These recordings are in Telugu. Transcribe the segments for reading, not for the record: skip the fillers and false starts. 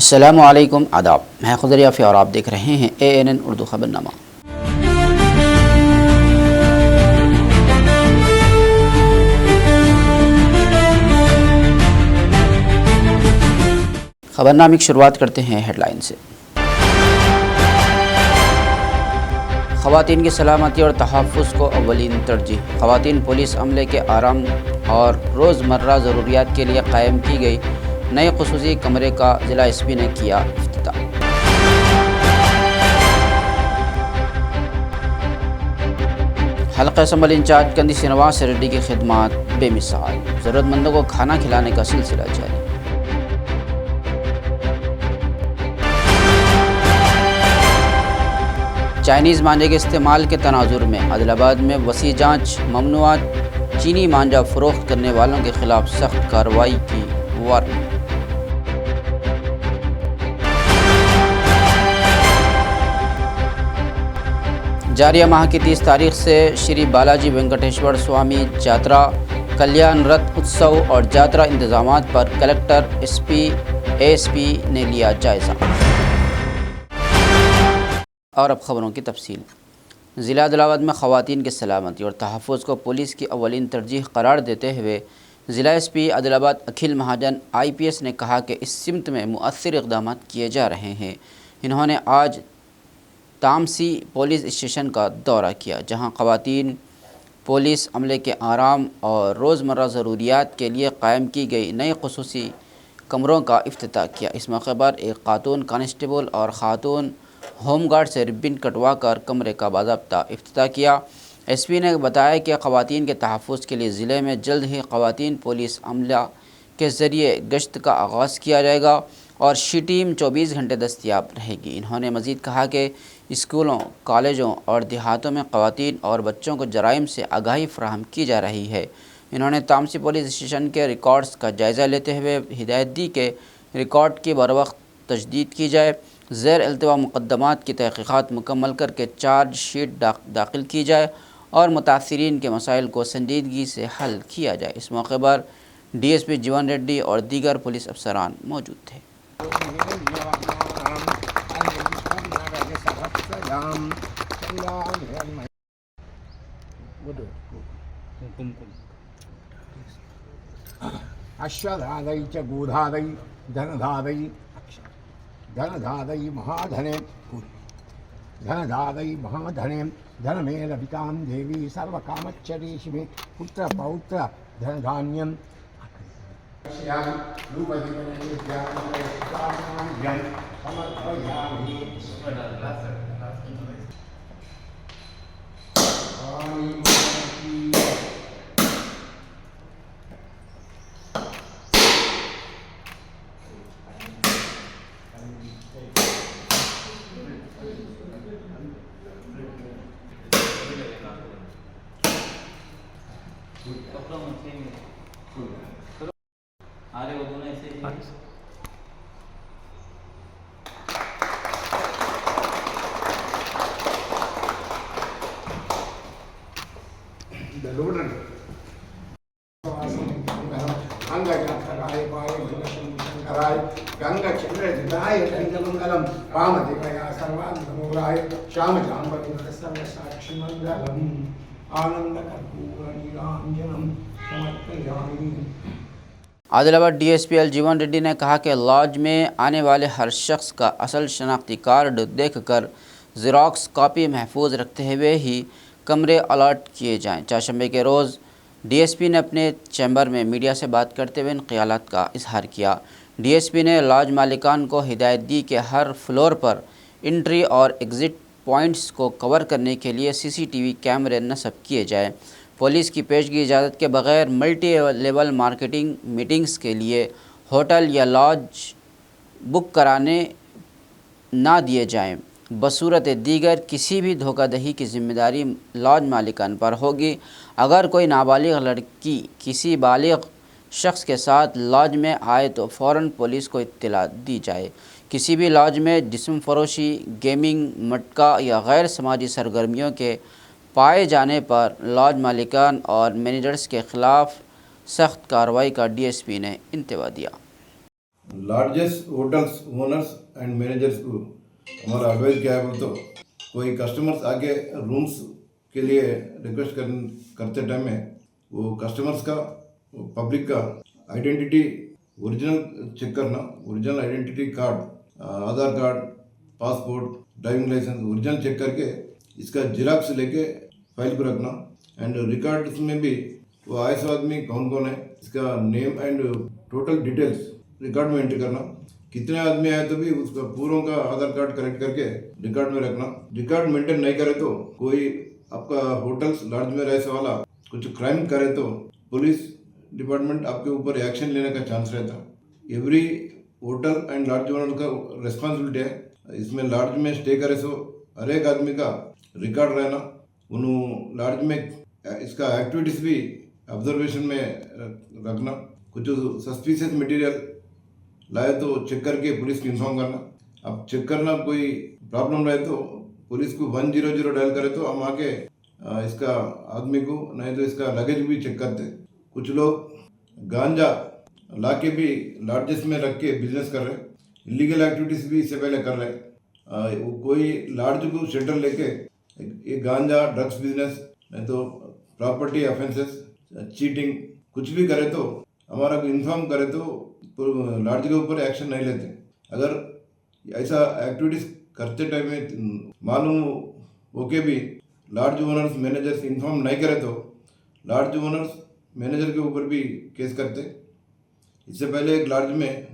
السلام علیکم، آداب۔ میں خضر یافی اور آپ دیکھ رہے ہیں ANN اردو خبر نامہ۔ خبر نامے کی شروعات کرتے ہیں ہیڈ لائن سے۔ خواتین کی سلامتی اور تحفظ کو اولین ترجیح۔ خواتین پولیس عملے کے آرام اور روزمرہ ضروریات کے لیے قائم کی گئی نئے خصوصی کمرے کا ضلع ایس پی نے کیا افتتاح۔ حلقہ اسمبلی انچارج کندی سینواس ریڈی کی خدمات بے مثال، ضرورت مندوں کو کھانا کھلانے کا سلسلہ جاری۔ چائنیز مانجے کے استعمال کے تناظر میں عادل آباد میں وسیع جانچ، ممنوعہ چینی مانجا فروخت کرنے والوں کے خلاف سخت کارروائی کی وارننگ۔ جاریہ ماہ کی 30 تاریخ سے شری بالاجی وینکٹیشور سوامی جاترا کلیان رتھ اتسو اور جاترا انتظامات پر کلکٹر، ایس پی نے لیا جائزہ۔ اور اب خبروں کی تفصیل۔ ضلع عادل آباد میں خواتین کی سلامتی اور تحفظ کو پولیس کی اولین ترجیح قرار دیتے ہوئے ضلع ایس پی عادل آباد اکھل مہاجن IPS نے کہا کہ اس سمت میں مؤثر اقدامات کیے جا رہے ہیں۔ انہوں نے آج تامسی پولیس اسٹیشن کا دورہ کیا، جہاں خواتین پولیس عملے کے آرام اور روزمرہ ضروریات کے لیے قائم کی گئی نئے خصوصی کمروں کا افتتاح کیا۔ اس موقع پر ایک خاتون کانسٹیبل اور خاتون ہوم گارڈ سے ربن کٹوا کر کمرے کا باضابطہ افتتاح کیا۔ ایس پی نے بتایا کہ خواتین کے تحفظ کے لیے ضلع میں جلد ہی خواتین پولیس عملہ کے ذریعے گشت کا آغاز کیا جائے گا اور شی ٹیم 24 گھنٹے دستیاب رہے گی۔ انہوں نے مزید کہا کہ اسکولوں، کالجوں اور دیہاتوں میں خواتین اور بچوں کو جرائم سے آگاہی فراہم کی جا رہی ہے۔ انہوں نے تامسی پولیس اسٹیشن کے ریکارڈز کا جائزہ لیتے ہوئے ہدایت دی کہ ریکارڈ کی بروقت تجدید کی جائے، زیر التوا مقدمات کی تحقیقات مکمل کر کے چارج شیٹ داخل کی جائے اور متاثرین کے مسائل کو سنجیدگی سے حل کیا جائے۔ اس موقع پر DSP جیون ریڈی اور دیگر پولیس افسران موجود تھے۔ अश्वधादै च गोधादै धनधादै धनधादै महाधने धनधादै महाधने धनमेलभितां देवी सर्वकामच्चरेशिमे पुत्रपौत्र धनधान्यं समर्पयामि। अंगजातराय पाय गंगचंद्रजिताय दंडमंगलम रामदेवया सर्वांगमोराय श्यामजाम्बरी सर्वसाक्षी मंगलम आनंदकर्पूर नीलांजनम समर्पयामि। عادل آباد DSP جیون ریڈی نے کہا کہ لاج میں آنے والے ہر شخص کا اصل شناختی کارڈ دیکھ کر زیراکس کاپی محفوظ رکھتے ہوئے ہی کمرے الاٹ کیے جائیں۔ چہارشنبے کے روز DSP نے اپنے چیمبر میں میڈیا سے بات کرتے ہوئے ان خیالات کا اظہار کیا۔ DSP نے لاج مالکان کو ہدایت دی کہ ہر فلور پر انٹری اور ایگزٹ پوائنٹس کو کور کرنے کے لیے CCTV کیمرے نصب کیے جائیں۔ پولیس کی پیشگی اجازت کے بغیر ملٹی لیول مارکیٹنگ میٹنگز کے لیے ہوٹل یا لاج بک کرانے نہ دیے جائیں۔ بصورت دیگر کسی بھی دھوکہ دہی کی ذمہ داری لاج مالکان پر ہوگی۔ اگر کوئی نابالغ لڑکی کسی بالغ شخص کے ساتھ لاج میں آئے تو فوراً پولیس کو اطلاع دی جائے۔ کسی بھی لاج میں جسم فروشی، گیمنگ، مٹکا یا غیر سماجی سرگرمیوں کے پائے جانے پر لاج مالکان اور مینیجرز کے خلاف سخت کارروائی کا DSP نے انتباہ دیا۔ Largest hotels owners and managers को हमारा एडवाइस क्या है बोल तो कोई कस्टमर्स आके रूम्स के लिए रिक्वेस्ट करते टाइम में वो कस्टमर्स का पब्लिक का आइडेंटिटी ओरिजिनल चेक करना, original identity card, Aadhaar card, passport, driving license original check करके इसका जिराक्स लेके फाइल को रखना। एंड रिकॉर्ड्स में भी वो आए सौ आदमी कौन कौन है इसका name and total details record में एंट्री करना। कितने आदमी आए तो भी उसका पूरों का आधार कार्ड कलेक्ट करके रिकॉर्ड में रखना। रिकॉर्ड मेंटेन नहीं करे तो कोई आपका होटल्स लॉज में रहने वाला कुछ क्राइम करे तो पुलिस डिपार्टमेंट आपके ऊपर एक्शन लेने का चांस रहता। Every hotel and lodge owner का रिस्पॉन्सिबिलिटी है। इसमें लॉज में स्टे करे सो हर एक आदमी का रिकॉर्ड रहना। उन लॉज में इसका एक्टिविटीज भी ऑब्जर्वेशन में रखना। कुछ सस्पिशियस मटेरियल लाए तो चेक करके पुलिस को इन्फॉर्म करना। अब चेक करना कोई प्रॉब्लम रहे तो पुलिस को 100 डायल करे तो हम आके इसका आदमी को नहीं तो इसका लगेज भी चेक करते। कुछ लोग गांजा ला के भी लॉजेस में रख के बिजनेस कर रहे, इलीगल एक्टिविटीज भी इससे पहले कर रहे। कोई लॉज को शेल्टर लेके ये गांजा ड्रग्स बिजनेस नहीं तो प्रॉपर्टी ऑफेंसेस चीटिंग कुछ भी करे तो हमारा को इन्फॉर्म करे तो लॉज के ऊपर एक्शन नहीं लेते। अगर ऐसा एक्टिविटीज करते टाइम में मालूम होके भी लॉज ओनर्स मैनेजर्स इन्फॉर्म नहीं करे तो लॉज ओनर्स मैनेजर के ऊपर भी केस करते। इससे पहले एक लॉज में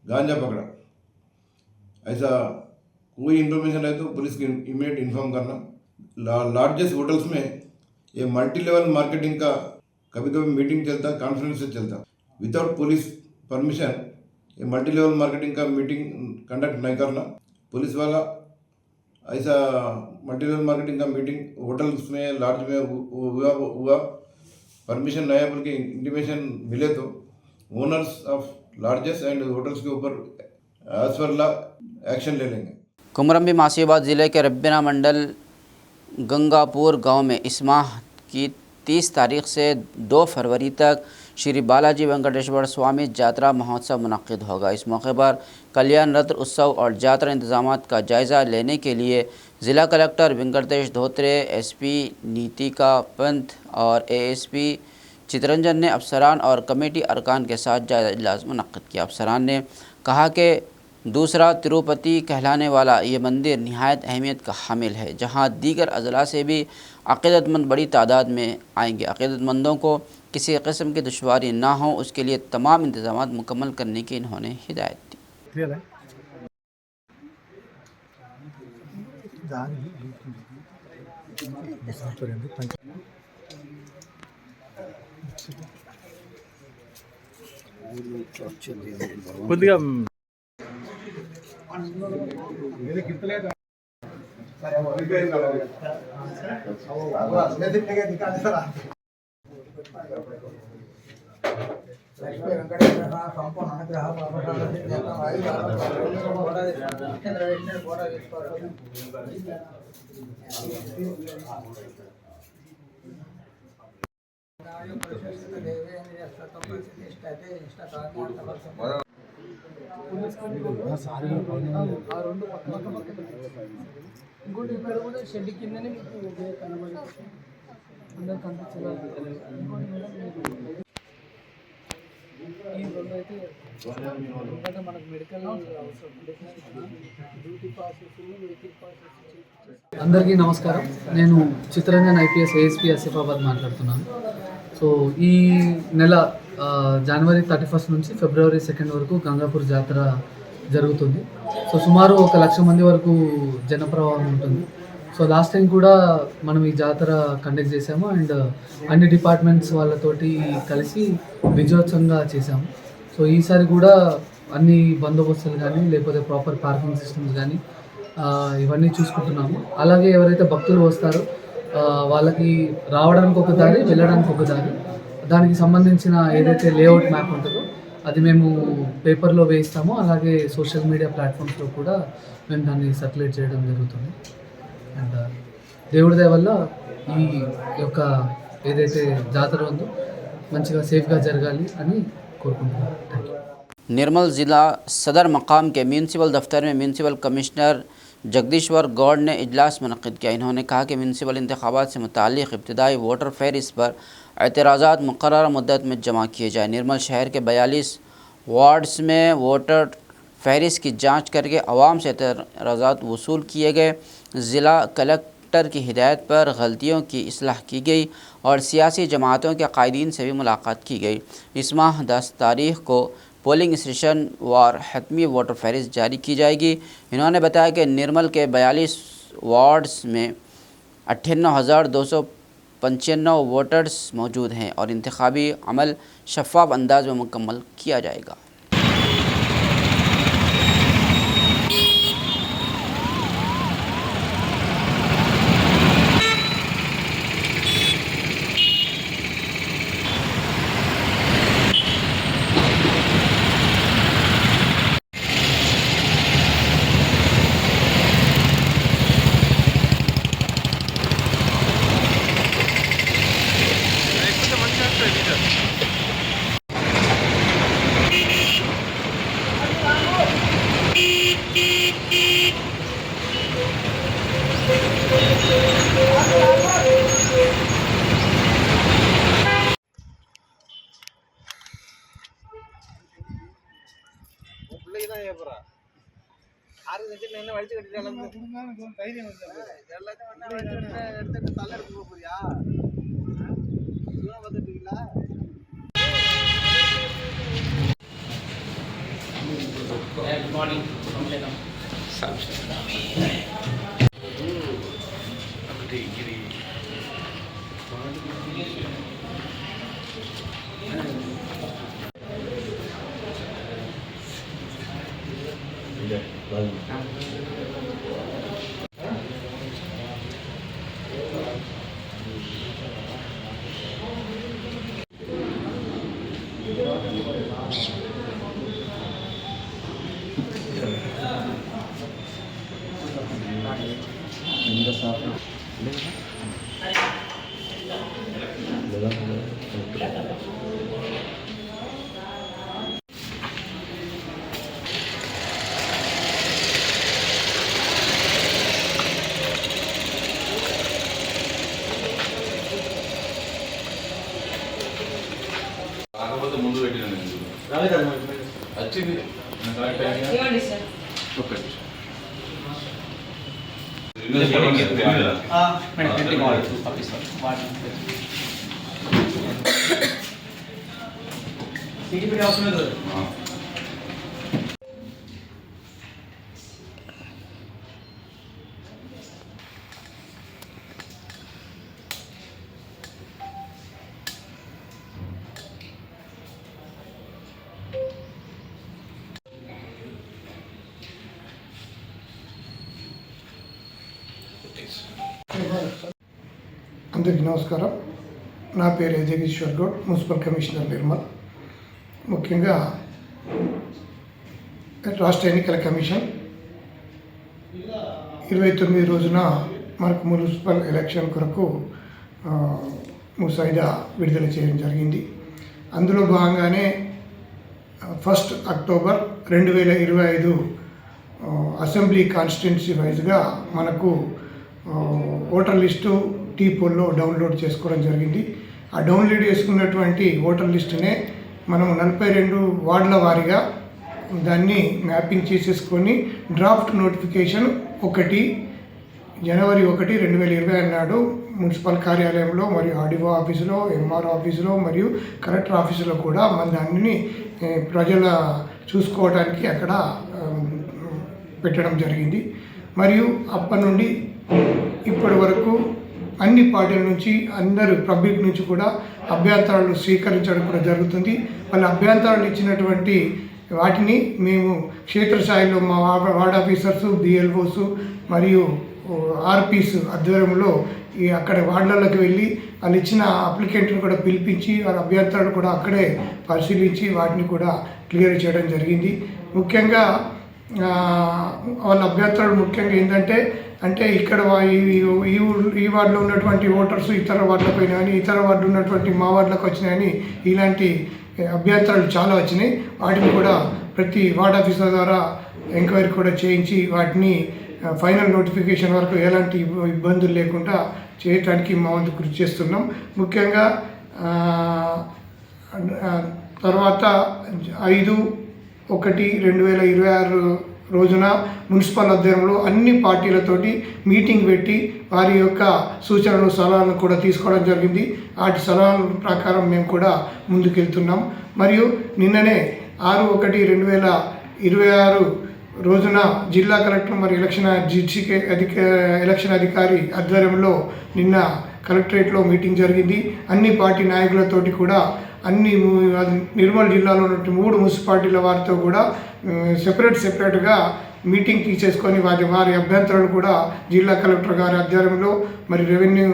गांजा पकड़ा, ऐसा कोई इन्फॉर्मेशन है तो पुलिस को इमीडिएट इन्फॉर्म करना। लार्जेस्ट होटल्स में ये मल्टी लेवल मार्केटिंग का कभी कभी मीटिंग चलता, कॉन्फ्रेंस से चलता। विदाउट पुलिस परमिशन ये मल्टी लेवल मार्केटिंग का मीटिंग कंडक्ट नहीं करना। पुलिस वाला ऐसा मल्टी लेवल मार्केटिंग का मीटिंग होटल्स में लॉज में हुआ परमिशन नहीं है बोल के इंटीमेशन मिले तो owners of lodges and hotels के ऊपर एज पर लॉ एक्शन ले लेंगे। कुमरम मासीबाद ज़िले के रब्बिना मंडल गंगापुर गांव में इस माह की 30 तारीख से 2 फरवरी तक श्री बालाजी वेंकटेश्वर स्वामी जात्रा महोत्सव मुनक्किद होगा। इस मौके पर कल्याण रथ उत्सव और जात्रा इंतजामात का जायज़ा लेने के लिए ज़िला कलेक्टर वेंकटेश धोत्रे, एसपी नीतिका पंत और एएसपी चितरंजन ने अफसरान और कमेटी अरकान के साथ जायज़ा इजलास मुनक्किद किया। अफसरान ने कहा कि दूसरा तिरुपति कहलाने वाला ये मंदिर नहायत अहमियत का हामिल है, जहाँ दीगर अज़ला से भी अक़ीदतमंद बड़ी तादाद में आएंगे। अक़ीदतमंदों को किसी किस्म की दुश्वारी ना हो उसके लिए तमाम इंतजामात मुकम्मल करने की इन्होंने हिदायत दी। ఇంకోటి ఇక్కడ కూడా షెడ్ కిందనే మీకు కనబడి అందరు కనిపించాలి. ఇంకోటి ఈ రెండు అయితే ఎందుకంటే మనకు మెడికల్ అవసరం డ్యూటీ పాసెస్ వెహికల్ పాసెస్. అందరికీ నమస్కారం. నేను చిత్తరంజన్ ఐపీఎస్ ఏఎస్పీ ఆసిఫాబాద్ మాట్లాడుతున్నాను. సో ఈ నెల జనవరి 31 నుంచి ఫిబ్రవరి 2 వరకు గంగాపూర్ జాతర జరుగుతుంది. సో సుమారు 1 లక్ష మంది వరకు జనప్రవాహం ఉంటుంది. సో లాస్ట్ టైం కూడా మనం ఈ జాతర కండక్ట్ చేసాము అండ్ అన్ని డిపార్ట్మెంట్స్ వాళ్ళతోటి కలిసి విజయోత్సవంగా చేసాము. సో ఈసారి కూడా అన్ని బందోబస్తులు కానీ లేకపోతే ప్రాపర్ పార్కింగ్ సిస్టమ్స్ కానీ ఇవన్నీ చూసుకుంటున్నాము. అలాగే ఎవరైతే భక్తులు వస్తారో వాళ్ళకి రావడానికి ఒక దారి, వెళ్ళడానికి ఒక దారి, దానికి సంబంధించిన ఏదైతే లేఅవుట్ మ్యాప్ ఉంటుందో అది మేము పేపర్లో వేయిస్తాము. అలాగే సోషల్ మీడియా ప్లాట్ఫామ్స్లో కూడా మేము దాన్ని సర్క్యులేట్ చేయడం జరుగుతుంది. అండ్ దేవుడి దయ వల్ల ఈ యొక్క ఏదైతే జాతర ఉందో మంచిగా సేఫ్గా జరగాలి అని కోరుకుంటున్నాను. Thank you. निर्मल ज़िला सदर मकाम के म्यूनसिपल दफ्तर में म्यूनसिपल कमिश्नर जगदीश्वर गौड़ ने इजलास मुनक़्क़िद किया। इन्होंने कहा कि म्यूनसिपल इंतखाबात से मुताल्लिक़ इब्तिदाई वोटर फहरिस्त पर एतराज़ात मुक़र्रर मुद्दत में जमा किए जाए। निर्मल शहर के 42 वार्ड्स में वोटर फहरिस्त की जाँच करके अवाम से एतराज़ात वसूल किए गए। ज़िला कलेक्टर की हिदायत पर गलतियों की इस्लाह की गई और सियासी जमातों के कायदीन से भी मुलाकात की गई। इस माह 10 तारीख़ को पोलिंग स्टेशन वार हतमी वोटर फहरिस्त जारी की जाएगी। इन्होंने बताया कि निर्मल के 42 वार्ड्स में 58,295 वोटर्स मौजूद हैं और इंतखाबी अमल शफ़ाफ अंदाज में मुकम्मल किया जाएगा। కాకపోతే ముందు పెట్టిన వచ్చింది అందరికీ నమస్కారం. నా పేరు జగదీశ్వర్ గౌడ్, మున్సిపల్ కమిషనర్ నిర్మల్. ముఖ్యంగా రాష్ట్ర ఎన్నికల కమిషన్ 29 రోజున మనకు మున్సిపల్ ఎలక్షన్ కొరకు ముసాయిదా విడుదల చేయడం జరిగింది. అందులో భాగంగానే 1 అక్టోబర్ 2025 అసెంబ్లీ కాన్స్టిట్యున్సీ వైజ్గా మనకు ఓటర్ లిస్టు టీపోల్లో డౌన్లోడ్ చేసుకోవడం జరిగింది. ఆ డౌన్లోడ్ చేసుకున్నటువంటి ఓటర్ లిస్టునే మనం 42 వార్డుల వారీగా దాన్ని మ్యాపింగ్ చేసేసుకొని డ్రాఫ్ట్ నోటిఫికేషన్ 1 జనవరి 1, 2020 నాడు మున్సిపల్ కార్యాలయంలో మరియు ఆర్డీఓ ఆఫీసులో, ఎంఆర్ఓ ఆఫీసులో మరియు కలెక్టర్ ఆఫీసులో కూడా మన దానిని ప్రజల చూసుకోవడానికి అక్కడ పెట్టడం జరిగింది. మరియు అప్పటి నుండి ఇప్పటి వరకు అన్ని పార్టీల నుంచి, అందరు పబ్లిక్ నుంచి కూడా అభ్యంతరాలు స్వీకరించడం కూడా జరుగుతుంది. వాళ్ళ అభ్యంతరాలు ఇచ్చినటువంటి వాటిని మేము క్షేత్రస్థాయిలో మా వార్డ్ ఆఫీసర్సు, బిఎల్ఓస్ మరియు ఆర్పీస్ ఆధ్వర్యంలో అక్కడ వార్డులలోకి వెళ్ళి వాళ్ళు ఇచ్చిన అప్లికెంట్ను కూడా పిలిపించి వాళ్ళ అభ్యంతరాలు కూడా అక్కడే పరిశీలించి వాటిని కూడా క్లియర్ చేయడం జరిగింది. ముఖ్యంగా వాళ్ళ అభ్యంతరాలు ముఖ్యంగా ఏంటంటే ఇక్కడ ఈ వార్డులో ఉన్నటువంటి ఓటర్స్ ఇతర వార్డులకు పోయినాయని, ఇతర వార్డులో ఉన్నటువంటి మా వార్డులకు వచ్చినాయని ఇలాంటి అభ్యంతరాలు చాలా వచ్చినాయి. వాటిని కూడా ప్రతి వార్డ్ ఆఫీసర్ ద్వారా ఎంక్వైరీ కూడా చేయించి వాటిని ఫైనల్ నోటిఫికేషన్ వరకు ఎలాంటి ఇబ్బందులు లేకుండా చేయడానికి మా వంతు కృషి చేస్తున్నాం. ముఖ్యంగా తర్వాత 5/1/2026 రోజున మున్సిపల్ ఆధ్వర్యంలో అన్ని పార్టీలతోటి మీటింగ్ పెట్టి వారి యొక్క సూచనలు సలహాలను కూడా తీసుకోవడం జరిగింది. వాటి సలహాల ప్రకారం మేము కూడా ముందుకెళ్తున్నాం. మరియు నిన్ననే 6/1/2026 రోజున జిల్లా కలెక్టర్ మరియు ఎలక్షన్ అధికారి ఆధ్వర్యంలో నిన్న కలెక్టరేట్లో మీటింగ్ జరిగింది. అన్ని పార్టీ నాయకులతోటి కూడా అన్ని నిర్మల్ జిల్లాలో ఉన్న 3 మున్సిపాలిటీల వారితో కూడా సెపరేట్గా మీటింగ్ తీసేసుకొని వారి అభ్యంతరాలు కూడా జిల్లా కలెక్టర్ గారి ఆధ్వర్యంలో మరి రెవెన్యూ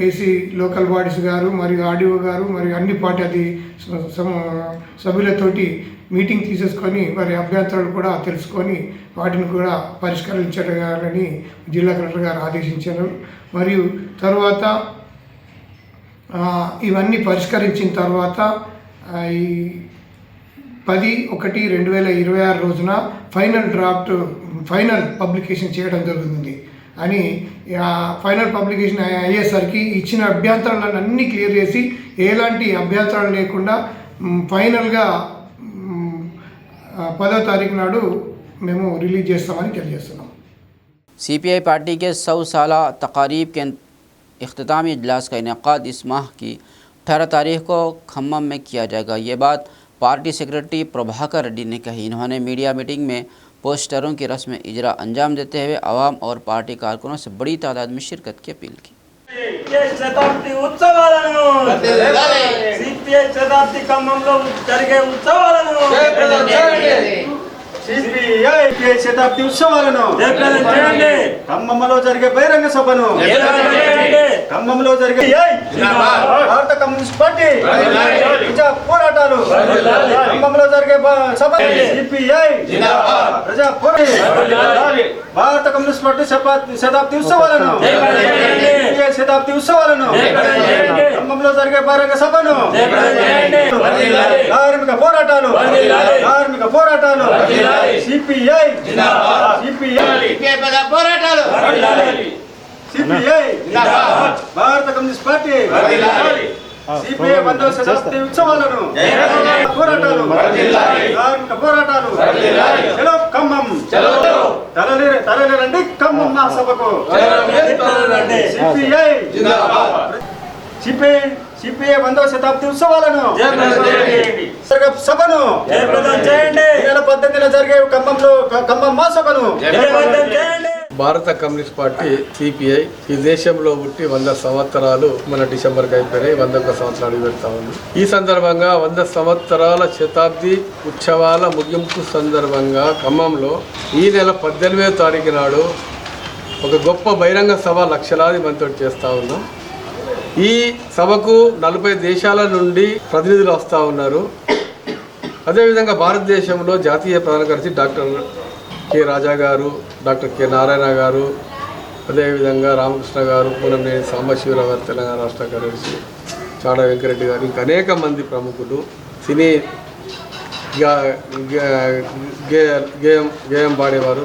ఏసీ లోకల్ బాడీస్ గారు మరియు ఆర్డీఓ గారు మరియు అన్ని పార్టీ సభ్యులతోటి మీటింగ్ తీసేసుకొని వారి అభ్యంతరాలు కూడా తెలుసుకొని వాటిని కూడా పరిష్కరించాలని జిల్లా కలెక్టర్ గారు ఆదేశించారు. మరియు తర్వాత ఇవన్నీ పరిష్కరించిన తర్వాత ఈ 10/1/2026 రోజున ఫైనల్ పబ్లికేషన్ చేయడం జరుగుతుంది అని ఫైనల్ పబ్లికేషన్ అయ్యేసరికి ఇచ్చిన అభ్యంతరాలను అన్నీ క్లియర్ చేసి ఎలాంటి అభ్యంతరాలు లేకుండా ఫైనల్గా 10వ తారీఖు నాడు మేము రిలీజ్ చేస్తామని తెలియజేస్తున్నాం. CPI पार्टी के 100 साला तकारीब के इख्तितामी इजलास का इनेकाद इस माह की 18 तारीख को खम्मम में किया जाएगा। ये बात पार्टी सेक्रेटरी प्रभाकर रेड्डी ने कही। इन्होंने मीडिया मीटिंग में पोस्टरों की रस्म इजरा अंजाम देते हुए आवाम और पार्टी कारकुनों से बड़ी तादाद में शिरकत की अपील की। శతాబ్ది ఉత్సవాలను సిపిఐ శతాబ్ది ఖమ్మంలో జరిగే ఉత్సవాలను సిపిఐ శతాబ్ది ఉత్సవాలను ఖమ్మంలో జరిగే బహిరంగ సభను ఖమ్మంలో జరిగే భారత కమ్యూనిస్ట్ పార్టీ ప్రజా పోరాటాలు ఖమ్మంలో జరిగే సభ సిపిఐ ప్రజా పోరాట భారత కమ్యూనిస్ట్ పార్టీ శతాబ్ది ఉత్సవాలను శతాబ్ది ఉత్సవాలను ఖమ్మంలో జరిగే బహిరంగ సభను కార్మిక పోరాటాలు సిపిఐ పోరాటాలు సిపిఐ భారత కమ్యూనిస్ట్ పార్టీ సిపిఐ 100వ శతాబ్ది ఉత్సవాలను పోరాటాలు కార్మిక పోరాటాలు చలో ఖమ్మం తరలిరండి ఖమ్మం మహాసభకు సిపిఐ 100వ శతాబ్ది ఉత్సవాలను సభను నెల 18న జరిగే ఖమ్మం మహాసభను భారత కమ్యూనిస్ట్ పార్టీ సిపిఐ ఈ దేశంలో పుట్టి 100 సంవత్సరాలు మన డిసెంబర్కి అయిపోయినాయి. 101 సంవత్సరాలు పెడతా ఉంది. ఈ సందర్భంగా 100 సంవత్సరాల శతాబ్ది ఉత్సవాల ముగింపు సందర్భంగా ఖమ్మంలో ఈ నెల 18వ తారీఖు నాడు ఒక గొప్ప బహిరంగ సభ లక్షలాది మందితో చేస్తూ ఉన్నాం. ఈ సభకు 40 దేశాల నుండి ప్రతినిధులు వస్తూ ఉన్నారు. అదేవిధంగా భారతదేశంలో జాతీయ ప్రధాన కార్యదర్శి డాక్టర్ కె రాజా గారు, డాక్టర్ కె నారాయణ గారు, అదేవిధంగా రామకృష్ణ గారు, పూనంనేని సాంబశివరావు గారు తెలంగాణ రాష్ట్ర కార్యదర్శి, చాడ వెంకరెడ్డి గారు, ఇంకా అనేక మంది ప్రముఖులు, సినీ గేయం పాడేవారు.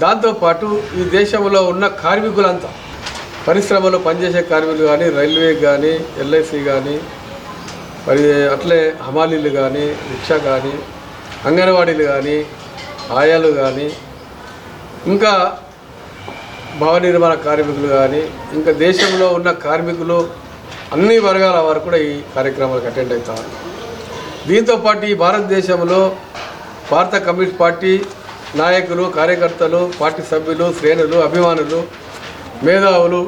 దాంతోపాటు ఈ దేశంలో ఉన్న కార్మికులంతా, పరిశ్రమలో పనిచేసే కార్మికులు కానీ, రైల్వే కానీ, ఎల్ఐసి కానీ, మరి అట్లే హమాలీలు కానీ, రిక్షా కానీ, అంగన్వాడీలు కానీ, ఆయాలు కానీ, ఇంకా భవన నిర్మాణ కార్మికులు కానీ, ఇంకా దేశంలో ఉన్న కార్మికులు అన్ని వర్గాల వారు కూడా ఈ కార్యక్రమాలకు అటెండ్ అవుతారు. దీంతోపాటు ఈ భారతదేశంలో భారత కమ్యూనిస్ట్ పార్టీ నాయకులు, కార్యకర్తలు, పార్టీ సభ్యులు, శ్రేణులు, అభిమానులు, మేధావులు,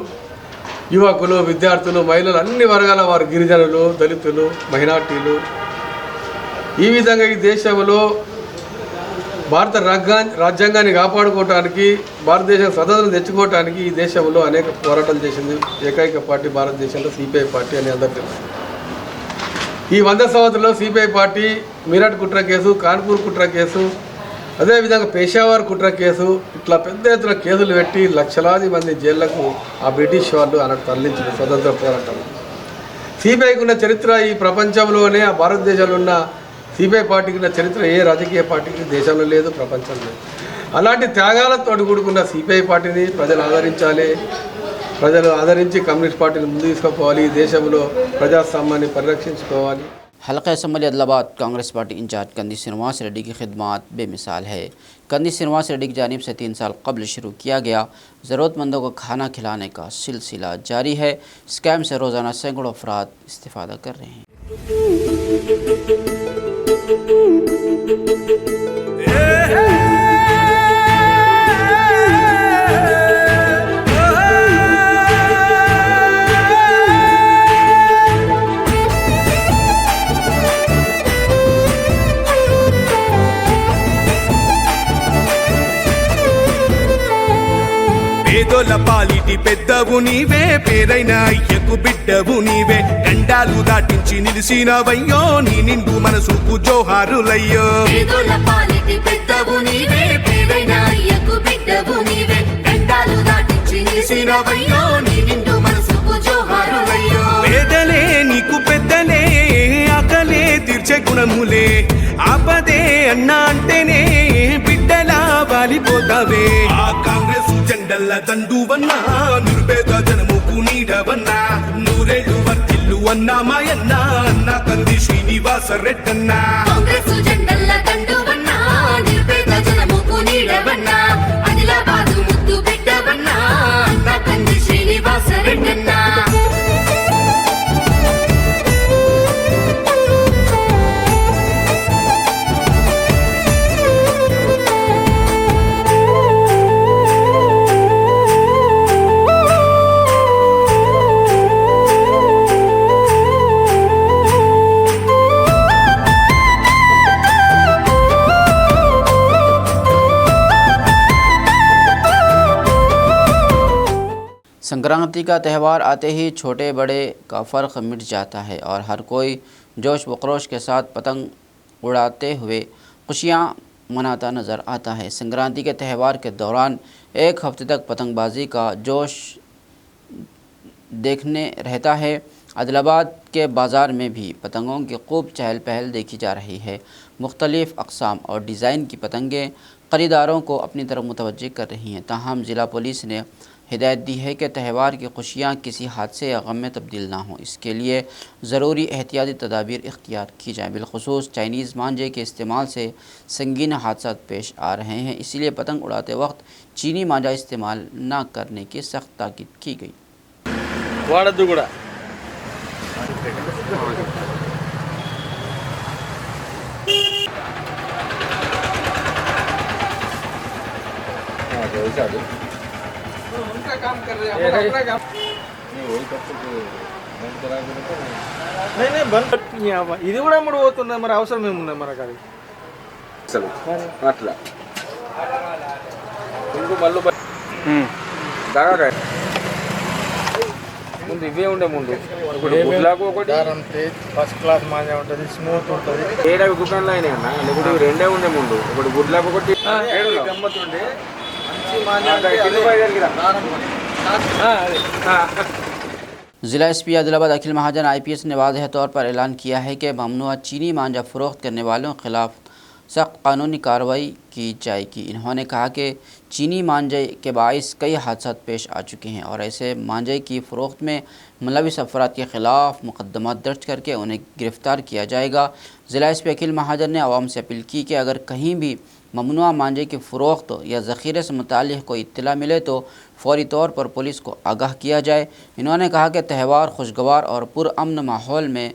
యువకులు, విద్యార్థులు, మహిళలు, అన్ని వర్గాల వారు, గిరిజనులు, దళితులు, మైనార్టీలు, ఈ విధంగా ఈ దేశంలో భారత రాజ్యాంగాన్ని కాపాడుకోవటానికి, భారతదేశం స్వతంత్రం తెచ్చుకోవటానికి ఈ దేశంలో అనేక పోరాటాలు చేసింది ఏకైక పార్టీ భారతదేశంలో సిపిఐ పార్టీ అని అందరికీ తెలుసు. ఈ 100 సంవత్సరంలో సిపిఐ పార్టీ మీరట్ కుట్ర కేసు, కాన్పూర్ కుట్ర కేసు, అదేవిధంగా పేషావర్ కుట్ర కేసు, ఇట్లా పెద్ద ఎత్తున కేసులు పెట్టి లక్షలాది మంది జైళ్లకు ఆ బ్రిటిష్ వాళ్ళు అన్నట్టు తరలించిన స్వతంత్ర పోరాటం. సిపిఐకి ఉన్న చరిత్ర ఈ ప్రపంచంలోనే, ఆ భారతదేశంలో ఉన్న సిపిఐ పార్టీకి ఉన్న చరిత్ర ఏ రాజకీయ పార్టీకి దేశంలో లేదు, ప్రపంచంలో లేదు. అలాంటి త్యాగాలతో కూడుకున్న సిపిఐ పార్టీని ప్రజలు ఆదరించాలి. ప్రజలు ఆదరించి కమ్యూనిస్ట్ పార్టీని ముందుకు తీసుకుపోవాలి. ఈ దేశంలో ప్రజాస్వామ్యాన్ని పరిరక్షించుకోవాలి. हल्का असम्बली अदलाबाद कांग्रेस पार्टी इंचार्ज कंदी श्रीनिवास रेड्डी की खिदमत बेमिसाल है। कंदी श्रीनिवास रेड्डी की जानिब से 3 साल कबल शुरू किया गया ज़रूरतमंदों को खाना खिलाने का सिलसिला जारी है। इस कैम्प से रोज़ाना सैकड़ों अफराद इस्तेफ़ादा कर रहे हैं। పేదోల పాలిటి పెద్దవు నీవే, పేరైన అయ్యకు బిడ్డవు నీవే, గండాలు దాటించి నిలిసినవయ్యో, నీ నిండు మనసుకు జోహారులయ్యో. పేదోల పాలిటి పెద్దవు నీవే, పేరైన అయ్యకు బిడ్డవు నీవే, గండాలు దాటించి నిలిసినవయ్యో, నీ నిండు మనసుకు జోహారులయ్యో. పేదలే నీకు పెద్దలే, ఆకలే తీర్చే గుణములే, ఆపదే అన్నా అంటేనే బిడ్డలా వాలిపోతావే. ఆ కాంగ్రెస్ జెండల్ల దండువన్నా, నిరుపేద జనముకు నీడవన్నా, నూరేళ్లు వర్తిల్లు అన్నా మాయన్నా, అన్న కంది శ్రీనివాస రెడ్డన్నా. కాంగ్రెస్ జెండల్ల దండువన్నా, నిరుపేద జనముకు నీడవన్నా, ఆదిలాబాదు ముద్దు బిడ్డవన్నా, అన్న కంది శ్రీనివాస రెడ్డన్నా. संक्रांति का त्यौहार आते ही छोटे बड़े का फ़र्क मिट जाता है और हर कोई जोश वक्रोश के साथ पतंग उड़ाते हुए खुशियाँ मनाता नज़र आता है। संक्रांति के त्यौहार के दौरान एक हफ्ते तक पतंगबाजी का जोश देखने रहता है। आदिलाबाद के बाज़ार में भी पतंगों की खूब चहल पहल देखी जा रही है। मुख्तलिफ़ अक़साम और डिज़ाइन की पतंगें ख़रीदारों को अपनी तरफ मुतवज्जे कर रही हैं। ताहम ज़िला पुलिस ने हिदायत दी है कि त्यौहार की खुशियाँ किसी हादसे या गम में तब्दील ना हों, इसके लिए ज़रूरी एहतियाती तदाबीर इख्तियार की जाएँ। बिलखुसूस चाइनीज़ मांझे के इस्तेमाल से संगीन हादसा पेश आ रहे हैं, इसीलिए पतंग उड़ाते वक्त चीनी मांझा इस्तेमाल न करने की सख्त ताकीद की गई। उनका काम कर रहे हैं, हम अपना काम नहीं బంద్ ఇది కూడా మూడు పోతుంది, మరి అవసరం ఏమున్నది మనకు అది. అట్లా ముందు మళ్ళీ దాగా ముందు ఇవే ఉండే, ముందు ఒకటి ఫస్ట్ క్లాస్ మాంజా ఉంటుంది, స్మూత్ ఉంటుంది. ఏడా దుకాణంలో అయినా అన్న, లేకపోతే రెండే ఉండే ముందు, ఒకటి గుడ్లాకు ఒకటి గమ్మతుండే ज़िला SP आदिलाबाद अखिल महाजन IPS ने वाज़ेह तौर पर ऐलान किया है कि ममनुआ चीनी मांझा फ़रोख्त करने वालों के ख़िलाफ़ सख्त कानूनी कार्रवाई की जाएगी। इन्होंने कहा कि चीनी मांझे के बाइस कई हादसा पेश आ चुके हैं और ऐसे मांझे की फ़रोख्त में मुलविस अफराद के ख़िलाफ़ मुकदमा दर्ज करके उन्हें गिरफ़्तार किया जाएगा। ज़िला SP अखिल महाजन ने आवाम से अपील की कि अगर कहीं भी ममनुआ मांझे की फ़रोख्त या ज़ख़ीरे से मुताल्लिक़ कोई इत्तला मिले तो फ़ौरी तौर पर पुलिस को आगाह किया जाए। इन्होंने कहा कि त्यौहार खुशगवार और पुरअमन माहौल में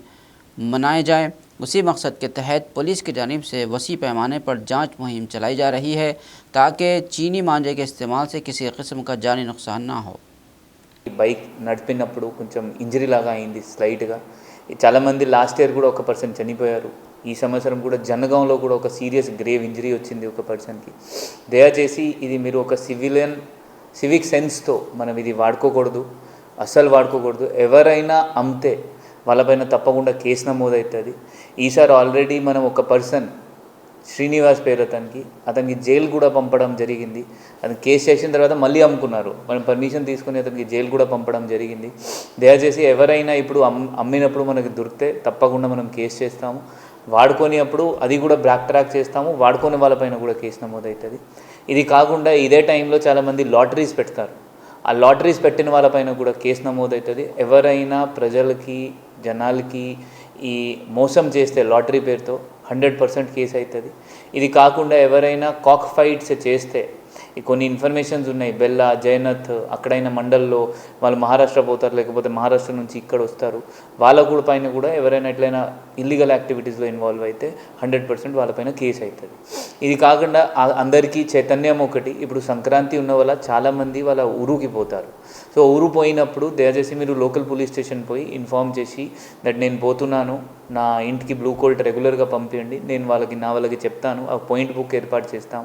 मनाए जाएँ। उसी मकसद के तहत पुलिस की जानिब से वसी पैमाने पर जांच मुहिम चलाई जा रही है ताकि चीनी मांझे के इस्तेमाल से किसी किस्म का जानी नुकसान ना हो। బైక్ నడిపినప్పుడు కొంచెం ఇంజరీ లాగా అయింది స్లైట్గా. చాలామంది లాస్ట్ ఇయర్ కూడా ఒక పర్సన్ చనిపోయారు. ఈ సంవత్సరం కూడా జనగాంలో కూడా ఒక సీరియస్ గ్రేవ్ ఇంజరీ వచ్చింది ఒక పర్సన్కి. దయచేసి ఇది మీరు ఒక సివిక్ సెన్స్తో మనం ఇది వాడుకోకూడదు, అస్సలు వాడుకోకూడదు. ఎవరైనా అమ్మితే వాళ్ళపైన తప్పకుండా కేసు నమోదవుతుంది. ఈసారి ఆల్రెడీ మనం ఒక పర్సన్ శ్రీనివాస్ పేరు అతనికి జైలు కూడా పంపడం జరిగింది. అతను కేసు చేసిన తర్వాత మళ్ళీ అమ్ముకున్నారు. మనం పర్మిషన్ తీసుకుని అతనికి జైలు కూడా పంపడం జరిగింది. దయచేసి ఎవరైనా ఇప్పుడు అమ్మినప్పుడు మనకి దొరికితే తప్పకుండా మనం కేసు చేస్తాము. వాడుకొని అప్పుడు అది కూడా బ్యాక్ ట్రాక్ చేస్తాము. వాడుకొని వాళ్ళపైన కూడా కేసు నమోదవుతుంది. ఇది కాకుండా ఇదే టైంలో చాలామంది లాటరీస్ పెడతారు. ఆ లాటరీస్ పెట్టిన వాళ్ళపైన కూడా కేసు నమోదవుతుంది. ఎవరైనా ప్రజలకి జనాలకి ఈ మోసం చేస్తే లాటరీ పేరుతో 100% కేసు అవుతుంది. ఇది కాకుండా ఎవరైనా కాక్ ఫైట్స్ చేస్తే కొన్ని ఇన్ఫర్మేషన్స్ ఉన్నాయి. బెల్లా, జయనత్ అక్కడైనా మండల్లో వాళ్ళు మహారాష్ట్ర పోతారు, లేకపోతే మహారాష్ట్ర నుంచి ఇక్కడ వస్తారు. వాళ్ళ కూడా పైన కూడా ఎవరైనా ఎట్లయినా ఇల్లీగల్ యాక్టివిటీస్లో ఇన్వాల్వ్ అయితే 100% వాళ్ళపైన కేసు అవుతుంది. ఇది కాకుండా అందరికీ చైతన్యం ఒకటి. ఇప్పుడు సంక్రాంతి ఉన్న వల్ల చాలామంది వాళ్ళ ఊరుకి పోతారు. సో ఊరు పోయినప్పుడు దయచేసి మీరు లోకల్ పోలీస్ స్టేషన్ పోయి ఇన్ఫామ్ చేసి దట్ నేను పోతున్నాను, నా ఇంటికి బ్లూ కోల్ట్ రెగ్యులర్గా పంపించండి, నేను వాళ్ళకి చెప్తాను, ఆ పాయింట్ బుక్ ఏర్పాటు చేస్తాం.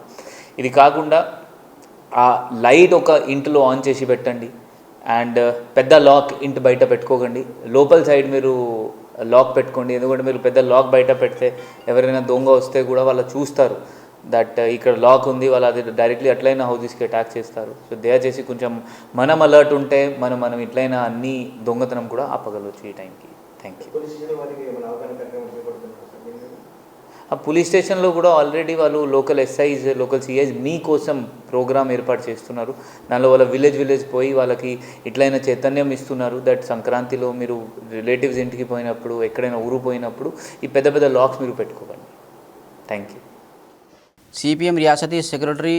ఇది కాకుండా ఆ లైట్ ఒక ఇంట్లో ఆన్ చేసి పెట్టండి. అండ్ పెద్ద లాక్ ఇంటి బయట పెట్టుకోకండి. లోపల సైడ్ మీరు లాక్ పెట్టుకోండి. ఎందుకంటే మీరు పెద్ద లాక్ బయట పెడితే ఎవరైనా దొంగ వస్తే కూడా వాళ్ళు చూస్తారు దట్ ఇక్కడ లాక్ ఉంది, వాళ్ళు అది డైరెక్ట్లీ ఎట్లయినా హౌజెస్కి అటాక్ చేస్తారు. సో దయచేసి కొంచెం మనం అలర్ట్ ఉంటే మనం ఇట్లయినా అన్ని దొంగతనం కూడా ఆపగలవచ్చు ఈ టైంకి. Thank you. ఆ పోలీస్ స్టేషన్లో కూడా ఆల్రెడీ వాళ్ళు లోకల్ ఎస్ఐస్, లోకల్ సిఐస్ మీకోసం ప్రోగ్రామ్ ఏర్పాటు చేస్తున్నారు. దానిలో వాళ్ళ విలేజ్ పోయి వాళ్ళకి ఇట్లయినా చైతన్యం ఇస్తున్నారు దట్ సంక్రాంతిలో మీరు రిలేటివ్స్ ఇంటికి పోయినప్పుడు, ఎక్కడైనా ఊరు పోయినప్పుడు ఈ పెద్ద లాక్స్ మీరు పెట్టుకోకండి. Thank you. CPM रियासती सेक्रेटरी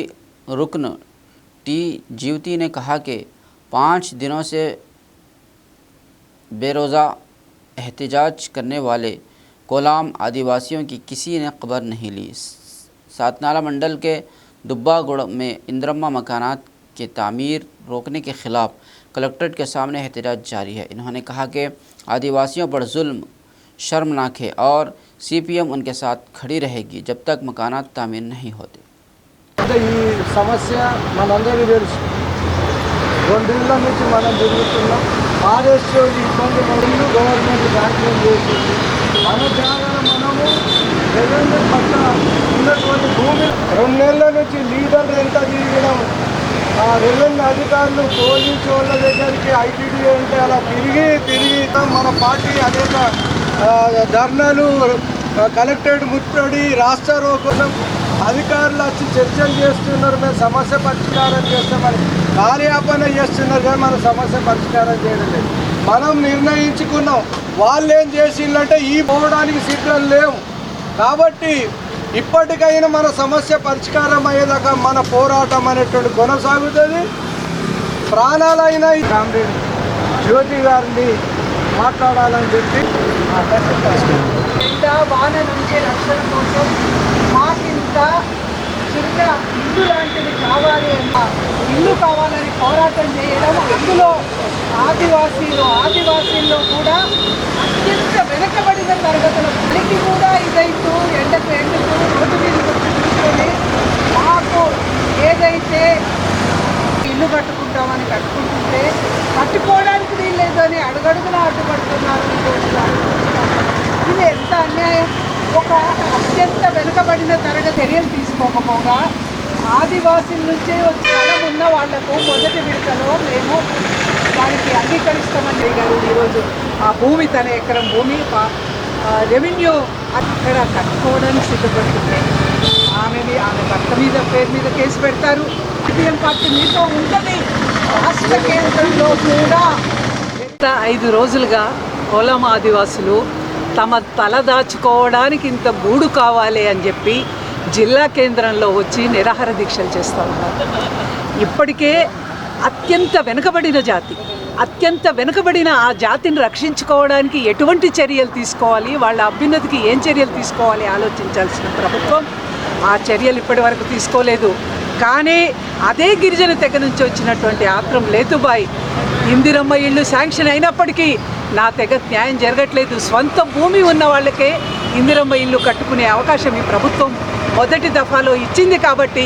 रुकन टी जीवती ने कहा कि 5 दिनों से बेरोज़ा एहतजाज करने वाले कोलाम आदिवासियों की किसी ने खबर नहीं ली। सातनाला मंडल के दुब्बागुड़ में इंद्रम्मा मकानात के तामीर रोकने के ख़िलाफ़ कलेक्ट्रेट के सामने एहतजाज जारी है। इन्होंने कहा कि आदिवासियों पर जुल्म शर्मनाक है और CPM उनके साथ खड़ी रहेगी जब तक मकानात तामीर नहीं होते। ఈ సమస్య మనందరికీ తెలుసు. 2 ఏళ్ల నుంచి మనం జరుగుతున్నాం. ఆర్ఎస్ఓ ఇబ్బంది పడుతూ గవర్నమెంట్ బ్యాక్గ్రౌండ్ చేసింది. మన జాగాలో మనము రెవెన్యూ పట్ల ఉన్నటువంటి భూమి 2 ఏళ్ల నుంచి లీడర్లు ఎంత తిరగడం, ఆ రెవెన్యూ అధికారులు పోలీసు వాళ్ళ దగ్గరికి ఐటీడీ అంటే అలా తిరిగి మన పార్టీ అనేక ధర్నాలు, కలెక్టరేట్ ముట్టడి, రాష్ట్ర రోకోసం అధికారులు వచ్చి చర్చలు చేస్తున్నారు. మేము సమస్య పరిష్కారం చేస్తామని కార్యాపన చేస్తున్నారు కానీ మన సమస్య పరిష్కారం చేయడం లేదు. మనం నిర్ణయించుకున్నాం. వాళ్ళు ఏం చేసిందంటే ఈ పోవడానికి సిద్ధం లేవు. కాబట్టి ఇప్పటికైనా మన సమస్య పరిష్కారం అయ్యేదాకా మన పోరాటం అనేటువంటి కొనసాగుతుంది. ప్రాణాలైనా ఈ కామ్రేడ్ జ్యోతి గారిని మాట్లాడాలని చెప్పి వాన నుంచి రక్షణ కోసం మాకింత చిన్న ఇల్లు లాంటిది కావాలి అన్న ఇల్లు కావాలని పోరాటం చేయడం, అందులో ఆదివాసీల్లో కూడా అత్యంత వెనకబడిన తరగతుల పనికి కూడా ఇదైతూ ఎండకు రోడ్డు మీద కూర్చొని మాకు ఏదైతే ఇల్లు కట్టుకుంటామని కట్టుకుంటుంటే కట్టుకోవడానికి వీల్లేదని అడుగడుగునా అడ్డుపడుతున్నారు. ఇది ఎంత అన్యాయం! ఒక అత్యంత వెనుకబడిన తరగతి చర్యలు తీసుకోకపోగా ఆదివాసీల నుంచే వచ్చి స్థలం ఉన్న వాళ్లకు మొదటి విడతలో మేము వారికి అంగీకరిస్తామని చేయగలరు. ఈరోజు ఆ భూమి తన ఎకరం భూమి రెవెన్యూ అక్కడ కట్టుకోవడానికి సిద్ధపడుతుంది. ఆమె భర్త పేరు మీద కేసు పెడతారు. CPM పార్టీ మీతో ఉంటుంది. రాష్ట్ర కేంద్రంలో కూడా 5 రోజులుగా కోలాం ఆదివాసులు తమ తల దాచుకోవడానికి ఇంత గూడు కావాలి అని చెప్పి జిల్లా కేంద్రంలో వచ్చి నిరాహార దీక్షలు చేస్తూ ఉన్నారు. ఇప్పటికే అత్యంత వెనుకబడిన ఆ జాతిని రక్షించుకోవడానికి ఎటువంటి చర్యలు తీసుకోవాలి, వాళ్ళ అభ్యున్నతికి ఏం చర్యలు తీసుకోవాలి ఆలోచించాల్సిన ప్రభుత్వం ఆ చర్యలు ఇప్పటి వరకు తీసుకోలేదు. కానీ అదే గిరిజన తెగ నుంచి వచ్చినటువంటి ఆత్రం లేతుబాయ్, ఇందిరమ్మ ఇళ్ళు శాంక్షన్ అయినప్పటికీ నా తెగ న్యాయం జరగట్లేదు. స్వంత భూమి ఉన్న వాళ్ళకే ఇందిరమ్మ ఇల్లు కట్టుకునే అవకాశం ఈ ప్రభుత్వం మొదటి దఫాలో ఇచ్చింది. కాబట్టి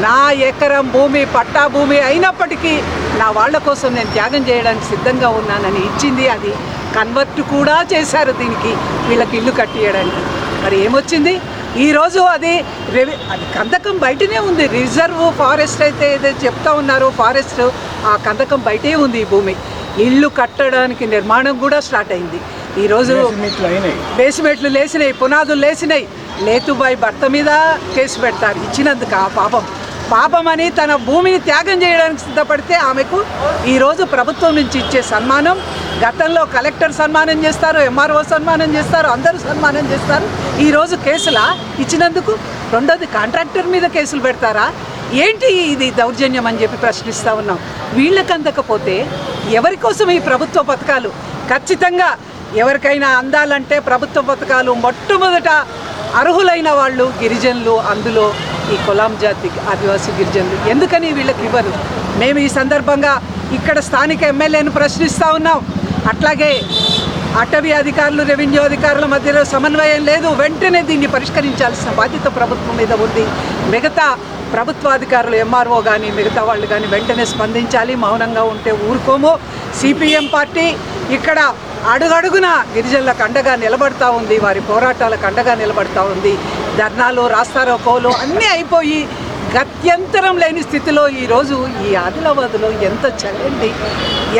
నా ఎకరం భూమి పట్టా భూమి అయినప్పటికీ నా వాళ్ళ కోసం నేను త్యాగం చేయడానికి సిద్ధంగా ఉన్నానని ఇచ్చింది. అది కన్వర్ట్ కూడా చేశారు దీనికి, వీళ్ళకి ఇల్లు కట్టియడానికి. మరి ఏమొచ్చింది? ఈరోజు అది కందకం బయటనే ఉంది. రిజర్వ్ ఫారెస్ట్ అయితే ఏదైతే చెప్తా ఉన్నారో ఫారెస్ట్ ఆ కందకం బయటే ఉంది. ఈ భూమి ఇల్లు కట్టడానికి నిర్మాణం కూడా స్టార్ట్ అయింది. ఈరోజు బేస్మెంట్లు లేచినాయి, పునాదులు లేచినాయి. లేతుబాయి భర్త మీద కేసు పెడతారు ఇచ్చినందుకు. ఆ పాపం అని తన భూమిని త్యాగం చేయడానికి సిద్ధపడితే ఆమెకు ఈరోజు ప్రభుత్వం నుంచి ఇచ్చే సన్మానం, గతంలో కలెక్టర్ సన్మానం చేస్తారు, ఎంఆర్ఓ సన్మానం చేస్తారు, అందరూ సన్మానం చేస్తారు. ఈరోజు కేసులా ఇచ్చినందుకు రెండోది కాంట్రాక్టర్ మీద కేసులు పెడతారా? ఏంటి ఇది దౌర్జన్యం అని చెప్పి ప్రశ్నిస్తూ ఉన్నాం. వీళ్ళకి అందకపోతే ఎవరి కోసం ఈ ప్రభుత్వ పథకాలు? ఖచ్చితంగా ఎవరికైనా అందాలంటే ప్రభుత్వ పథకాలు మొట్టమొదట అర్హులైన వాళ్ళు గిరిజనులు, అందులో ఈ కొలాం జాతి ఆదివాసీ గిరిజనులు. ఎందుకని వీళ్ళకి ఇవ్వరు? మేము ఈ సందర్భంగా ఇక్కడ స్థానిక ఎమ్మెల్యేను ప్రశ్నిస్తూ ఉన్నాం. అట్లాగే అటవీ అధికారులు, రెవెన్యూ అధికారుల మధ్యలో సమన్వయం లేదు. వెంటనే దీన్ని పరిష్కరించాల్సిన బాధ్యత ప్రభుత్వం మీద ఉంది. మిగతా ప్రభుత్వాధికారులు ఎంఆర్ఓ కానీ మిగతా వాళ్ళు కానీ వెంటనే స్పందించాలి. మౌనంగా ఉంటే ఊరుకోము. సిపిఎం పార్టీ ఇక్కడ అడుగడుగున గిరిజనులకు అండగా నిలబడతా ఉంది, వారి పోరాటాలకు అండగా నిలబడతా ఉంది. ధర్నాలు, రాస్తారోకోలు అన్నీ అయిపోయి గత్యంతరం లేని స్థితిలో ఈరోజు ఈ ఆదిలాబాద్లో ఎంత చల్లండి,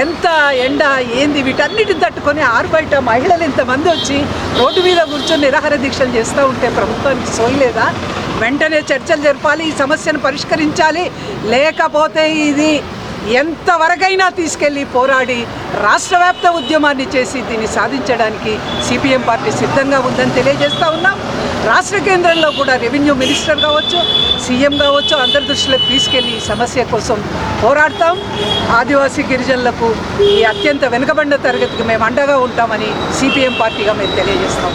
ఎంత ఎండ, ఏంది వీటన్నిటిని తట్టుకొని ఆరుబయట మహిళలు ఇంతమంది వచ్చి రోడ్డు మీద కూర్చొని నిరాహార దీక్షలు చేస్తూ ఉంటే ప్రభుత్వానికి సోయలేదా? వెంటనే చర్చలు జరపాలి, ఈ సమస్యను పరిష్కరించాలి. లేకపోతే ఇది ఎంతవరకైనా తీసుకెళ్ళి పోరాడి రాష్ట్రవ్యాప్త ఉద్యమాన్ని చేసి దీన్ని సాధించడానికి సిపిఎం పార్టీ సిద్ధంగా ఉందని తెలియజేస్తూ ఉన్నాం. రాష్ట్ర కేంద్రంలో కూడా రెవెన్యూ మినిస్టర్ కావచ్చు, సీఎం కావచ్చు, అందరి దృష్టిలోకి తీసుకెళ్ళి ఈ సమస్య కోసం పోరాడతాం. ఆదివాసీ గిరిజనులకు ఈ అత్యంత వెనుకబడిన తరగతికి మేము అండగా ఉంటామని సిపిఎం పార్టీగా మేము తెలియజేస్తాం.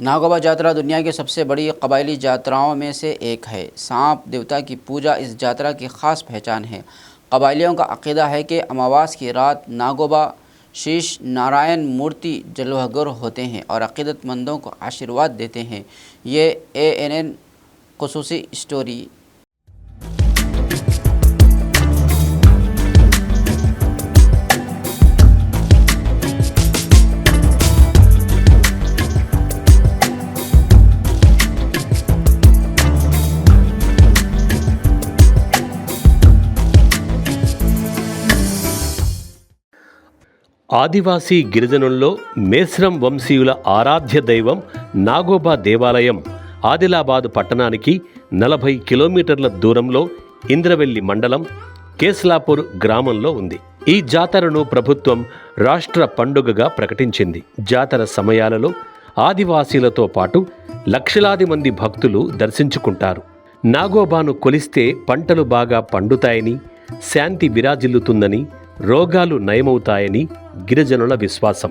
नागोबा यात्रा दुनिया की सबसे बड़ी कबायली यात्राओं में से एक है। सांप देवता की पूजा इस यात्रा की ख़ास पहचान है। कबायलियों का अक़ीदा है कि अमावास की रात नागोबा शीश नारायण मूर्ति जलवागर होते हैं और अक़ीदतमंदों को आशीर्वाद देते हैं। ये ANN ख़ुसूसी स्टोरी। ఆదివాసీ గిరిజనుల్లో మేస్రం వంశీయుల ఆరాధ్య దైవం నాగోబా దేవాలయం ఆదిలాబాదు పట్టణానికి 40 కిలోమీటర్ల దూరంలో ఇంద్రవెల్లి మండలం కేస్లాపూర్ గ్రామంలో ఉంది. ఈ జాతరను ప్రభుత్వం రాష్ట్ర పండుగగా ప్రకటించింది. జాతర సమయాలలో ఆదివాసీలతో పాటు లక్షలాది మంది భక్తులు దర్శించుకుంటారు. నాగోబాను కొలిస్తే పంటలు బాగా పండుతాయని, శాంతి విరాజిల్లుతుందని, రోగాలు నయమవుతాయని గిరిజనుల విశ్వాసం.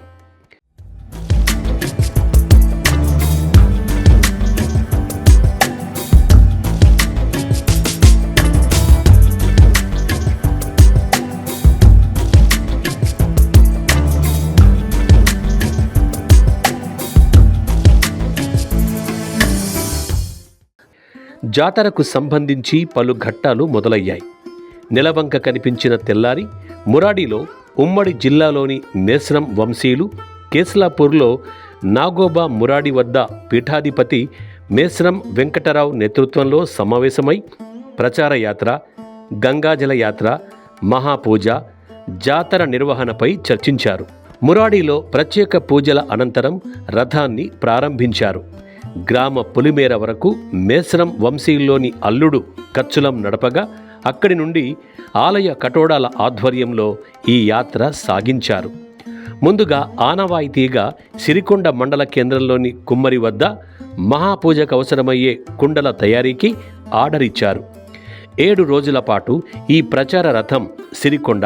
జాతరకు సంబంధించి పలు ఘట్టాలు మొదలయ్యాయి. నెలవంక కనిపించిన తెల్లారి మురాడిలో ఉమ్మడి జిల్లాలోని మేస్రం వంశీయులు కేస్లాపూర్లో నాగోబా మురాడి వద్ద పీఠాధిపతి మేస్రం వెంకటరావు నేతృత్వంలో సమావేశమై ప్రచార యాత్ర, గంగాజల యాత్ర, మహాపూజ, జాతర నిర్వహణపై చర్చించారు. మురాడిలో ప్రత్యేక పూజల అనంతరం రథాన్ని ప్రారంభించారు. గ్రామ పులిమేర వరకు మేస్రం వంశీయుల్లోని అల్లుడు కచ్చులం నడపగా అక్కడి నుండి ఆలయ కటోడాల ఆధ్వర్యంలో ఈ యాత్ర సాగించారు. ముందుగా ఆనవాయితీగా సిరికొండ మండల కేంద్రంలోని కుమ్మరి వద్ద మహాపూజకు అవసరమయ్యే కుండల తయారీకి ఆర్డర్ ఇచ్చారు. 7 రోజుల పాటు ఈ ప్రచార రథం సిరికొండ,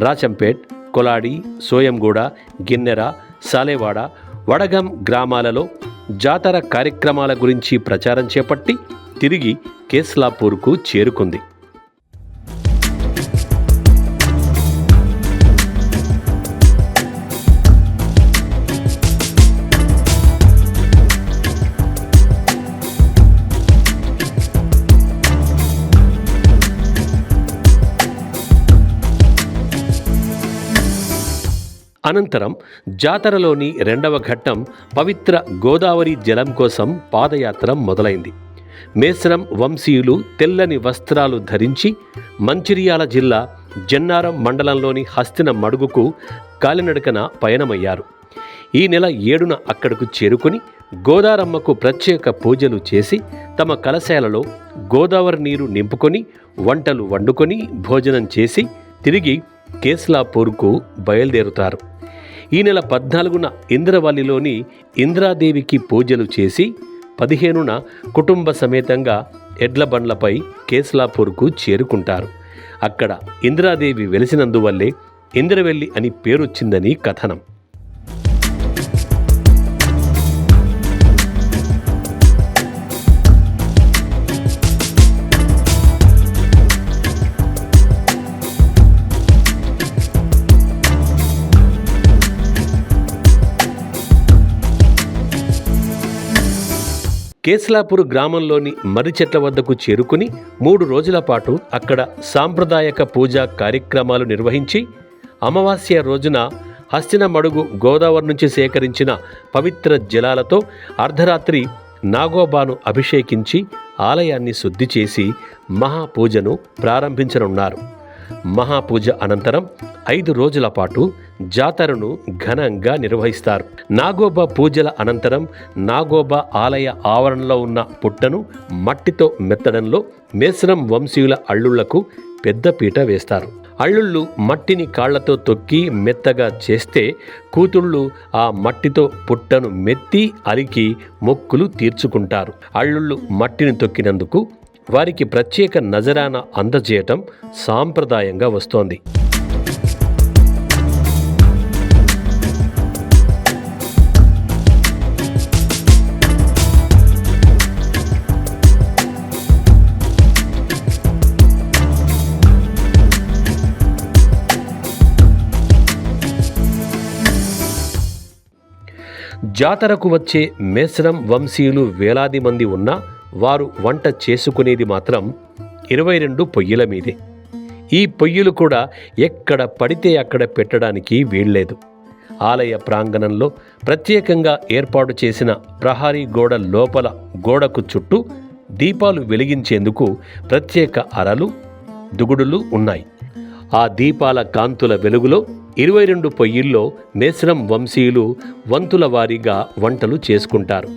రాచంపేట్, కొలాడి, సోయంగూడ, గిన్నెర, సాలెవాడ, వడగం గ్రామాలలో జాతర కార్యక్రమాల గురించి ప్రచారం చేపట్టి తిరిగి కేస్లాపూర్కు చేరుకుంది. అనంతరం జాతరలోని రెండవ ఘట్టం పవిత్ర గోదావరి జలం కోసం పాదయాత్ర మొదలైంది. మేస్రం వంశీయులు తెల్లని వస్త్రాలు ధరించి మంచిర్యాల జిల్లా జన్నారం మండలంలోని హస్తిన మడుగుకు కాలినడకన పయనమయ్యారు. ఈ నెల 7న అక్కడకు చేరుకుని గోదారమ్మకు ప్రత్యేక పూజలు చేసి తమ కలశాలలో గోదావరి నీరు నింపుకొని వంటలు వండుకొని భోజనం చేసి తిరిగి కేస్లాపూర్కు బయలుదేరుతారు. ఈ నెల 14న ఇంద్రవల్లిలోని ఇంద్రాదేవికి పూజలు చేసి 15న కుటుంబ సమేతంగా ఎడ్ల బండ్లపై కేస్లాపూర్కు చేరుకుంటారు. అక్కడ ఇంద్రాదేవి వెలిసినందువల్లే ఇంద్రవెల్లి అని పేరొచ్చిందని కథనం. కేస్లాపూర్ గ్రామంలోని మర్రి చెట్ల వద్దకు చేరుకుని 3 రోజుల పాటు అక్కడ సాంప్రదాయక పూజా కార్యక్రమాలు నిర్వహించి అమావాస్య రోజున హస్తిన మడుగు గోదావరి నుంచి సేకరించిన పవిత్ర జలాలతో అర్ధరాత్రి నాగోబాను అభిషేకించి ఆలయాన్ని శుద్ధి చేసి మహాపూజను ప్రారంభించనున్నారు. మహాపూజ అనంతరం 5 రోజుల పాటు జాతరను ఘనంగా నిర్వహిస్తారు. నాగోబా పూజల అనంతరం నాగోబా ఆలయ ఆవరణలో ఉన్న పుట్టను మట్టితో మెత్తడంలో మేస్రం వంశీయుల అల్లుళ్లకు పెద్దపీట వేస్తారు. అల్లుళ్ళు మట్టిని కాళ్లతో తొక్కి మెత్తగా చేస్తే కూతుళ్ళు ఆ మట్టితో పుట్టను మెత్తి అలికి మొక్కులు తీర్చుకుంటారు. అల్లుళ్ళు మట్టిని తొక్కినందుకు వారికి ప్రత్యేక నజరానా అందజేయటం సాంప్రదాయంగా వస్తోంది. జాతరకు వచ్చే మేస్రం వంశీయులు వేలాది మంది ఉన్నా వారు వంట చేసుకునేది మాత్రం 22 పొయ్యిల మీదే. ఈ పొయ్యిలు కూడా ఎక్కడ పడితే అక్కడ పెట్టడానికి వీల్లేదు. ఆలయ ప్రాంగణంలో ప్రత్యేకంగా ఏర్పాటు చేసిన ప్రహారీ గోడ లోపల గోడకు చుట్టూ దీపాలు వెలిగించేందుకు ప్రత్యేక అరలు, దుగుడులు ఉన్నాయి. ఆ దీపాల కాంతుల వెలుగులో 22 పొయ్యిల్లో మేస్రం వంశీయులు వంతుల వారీగా వంటలు చేసుకుంటారు.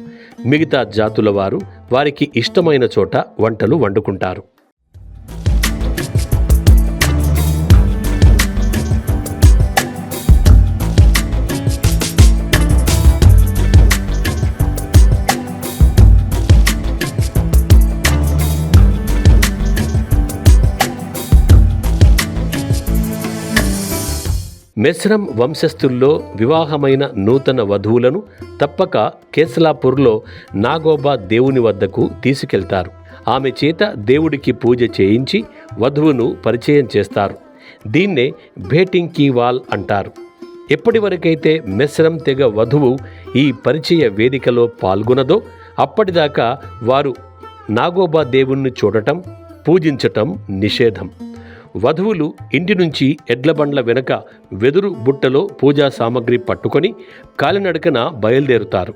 మిగతా జాతుల వారు వారికి ఇష్టమైన చోట వంటలు వండుకుంటారు. మేస్రం వంశస్థుల్లో వివాహమైన నూతన వధువులను తప్పక కేస్లాపూర్లో నాగోబా దేవుని వద్దకు తీసుకెళ్తారు. ఆమె చేత దేవుడికి పూజ చేయించి వధువును పరిచయం చేస్తారు. దీన్నే భేటింగ్ కీ వాల్ అంటారు. ఎప్పటి వరకైతే మేస్రం తెగ వధువు ఈ పరిచయ వేదికలో పాల్గొనదో అప్పటిదాకా వారు నాగోబా దేవుణ్ణి చూడటం, పూజించటం నిషేధం. వధువులు ఇంటి నుంచి ఎడ్లబండ్ల వెనక వెదురు బుట్టలో పూజా సామగ్రి పట్టుకొని కాలినడకన బయలుదేరుతారు.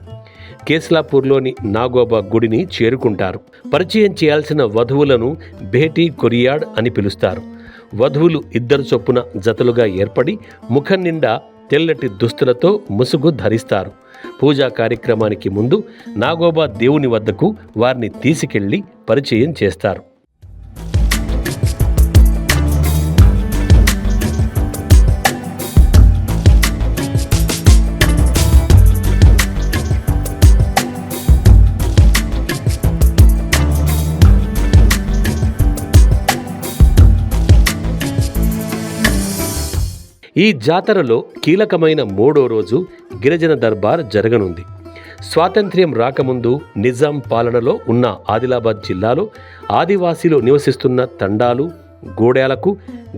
కేస్లాపూర్లోని నాగోబా గుడిని చేరుకుంటారు. పరిచయం చేయాల్సిన వధువులను భేటీ కొరియాడ్ అని పిలుస్తారు. వధువులు 2 చొప్పున జతలుగా ఏర్పడి ముఖం నిండా తెల్లటి దుస్తులతో ముసుగు ధరిస్తారు. పూజా కార్యక్రమానికి ముందు నాగోబా దేవుని వద్దకు వారిని తీసుకెళ్లి పరిచయం చేస్తారు. ఈ జాతరలో కీలకమైన 3వ రోజు గిరిజన దర్బార్ జరగనుంది. స్వాతంత్ర్యం రాకముందు నిజాం పాలనలో ఉన్న ఆదిలాబాద్ జిల్లాలో ఆదివాసీలు నివసిస్తున్న తండాలు, గూడెలకు,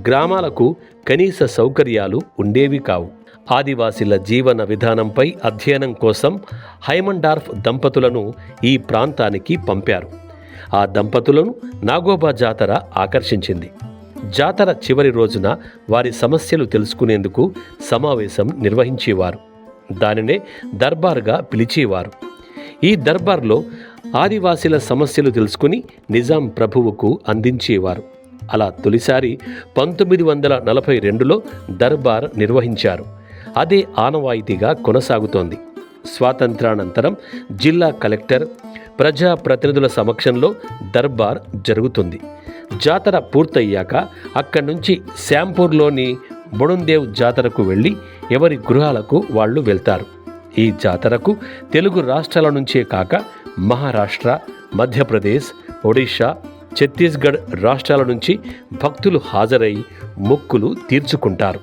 గ్రామాలకు కనీస సౌకర్యాలు ఉండేవి కావు. ఆదివాసీల జీవన విధానంపై అధ్యయనం కోసం హైమండార్ఫ్ దంపతులను ఈ ప్రాంతానికి పంపారు. ఆ దంపతులను నాగోబా జాతర ఆకర్షించింది. జాతర చివరి రోజున వారి సమస్యలు తెలుసుకునేందుకు సమావేశం నిర్వహించేవారు. దానినే దర్బార్గా పిలిచేవారు. ఈ దర్బార్లో ఆదివాసీల సమస్యలు తెలుసుకుని నిజాం ప్రభువుకు అందించేవారు. అలా తొలిసారి 1942లో దర్బార్ నిర్వహించారు. అదే ఆనవాయితీగా కొనసాగుతోంది. స్వాతంత్రానంతరం జిల్లా కలెక్టర్, ప్రజాప్రతినిధుల సమక్షంలో దర్బార్ జరుగుతుంది. జాతర పూర్తయ్యాక అక్కడి నుంచి శ్యాంపూర్లోని బొడుందేవ్ జాతరకు వెళ్ళి ఎవరి గృహాలకు వాళ్ళు వెళ్తారు. ఈ జాతరకు తెలుగు రాష్ట్రాల నుంచే కాక మహారాష్ట్ర, మధ్యప్రదేశ్, ఒడిషా, ఛత్తీస్గఢ్ రాష్ట్రాల నుంచి భక్తులు హాజరై మొక్కులు తీర్చుకుంటారు.